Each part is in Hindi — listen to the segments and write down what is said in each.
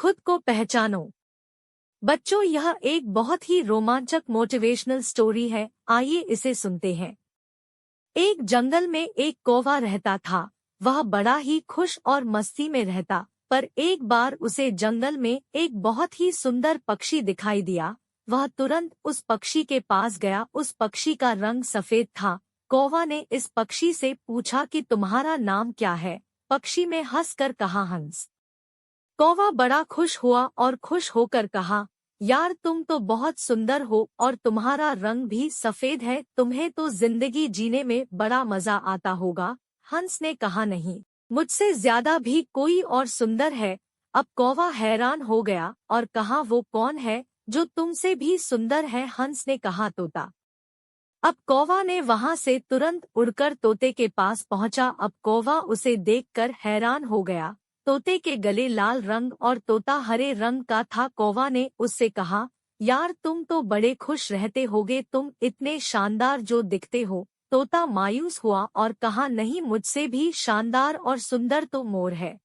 खुद को पहचानो। बच्चों, यह एक बहुत ही रोमांचक मोटिवेशनल स्टोरी है, आइए इसे सुनते हैं। एक जंगल में एक कौवा रहता था। वह बड़ा ही खुश और मस्ती में रहता, पर एक बार उसे जंगल में एक बहुत ही सुंदर पक्षी दिखाई दिया। वह तुरंत उस पक्षी के पास गया। उस पक्षी का रंग सफेद था। कौवा ने इस पक्षी से पूछा कि तुम्हारा नाम क्या है? पक्षी ने हंसकर कहा, हंस। कौवा बड़ा खुश हुआ और खुश होकर कहा, यार तुम तो बहुत सुंदर हो और तुम्हारा रंग भी सफेद है, तुम्हें तो जिंदगी जीने में बड़ा मजा आता होगा। हंस ने कहा, नहीं, मुझसे ज्यादा भी कोई और सुंदर है। अब कौवा हैरान हो गया और कहा, वो कौन है जो तुमसे भी सुंदर है? हंस ने कहा, तोता। अब कौवा ने वहां से तुरंत उड़कर तोते के पास पहुंचा। अब कौवा उसे देखकर हैरान हो गया। तोते के गले लाल रंग और तोता हरे रंग का था। कौवा ने उससे कहा, यार तुम तो बड़े खुश रहते होगे, तुम इतने शानदार जो दिखते हो। तोता मायूस हुआ और कहा, नहीं, मुझसे भी शानदार और सुंदर तो मोर है।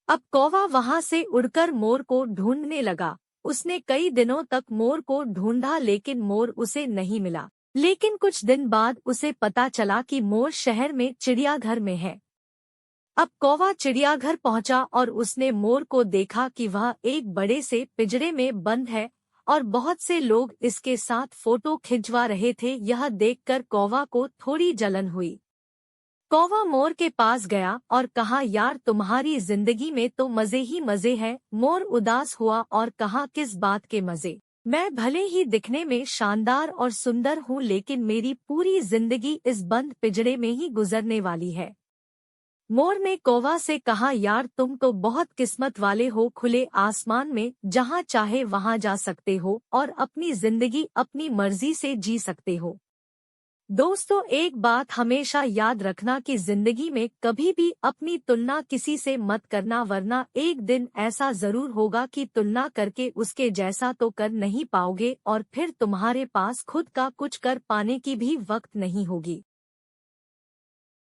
अब कौवा वहां से उड़कर मोर को ढूंढने लगा। उसने कई दिनों तक मोर को ढूंढा, लेकिन मोर उसे नहीं मिला। लेकिन कुछ दिन बाद उसे पता चला कि मोर शहर में चिड़ियाघर में है। अब कौवा चिड़ियाघर पहुंचा और उसने मोर को देखा कि वह एक बड़े से पिंजरे में बंद है और बहुत से लोग इसके साथ फोटो खिंचवा रहे थे। यह देखकर कौवा को थोड़ी जलन हुई। कौवा मोर के पास गया और कहा, यार तुम्हारी जिंदगी में तो मजे ही मजे हैं। मोर उदास हुआ और कहा, किस बात के मजे? मैं भले ही दिखने में शानदार और सुंदर हूँ, लेकिन मेरी पूरी जिंदगी इस बंद पिंजरे में ही गुजरने वाली है। मोर ने कौवा से कहा, यार तुम तो बहुत किस्मत वाले हो, खुले आसमान में जहाँ चाहे वहाँ जा सकते हो और अपनी जिंदगी अपनी मर्जी से जी सकते हो। दोस्तों, एक बात हमेशा याद रखना कि जिंदगी में कभी भी अपनी तुलना किसी से मत करना, वरना एक दिन ऐसा जरूर होगा कि तुलना करके उसके जैसा तो कर नहीं पाओगे और फिर तुम्हारे पास खुद का कुछ कर पाने की भी वक्त नहीं होगी।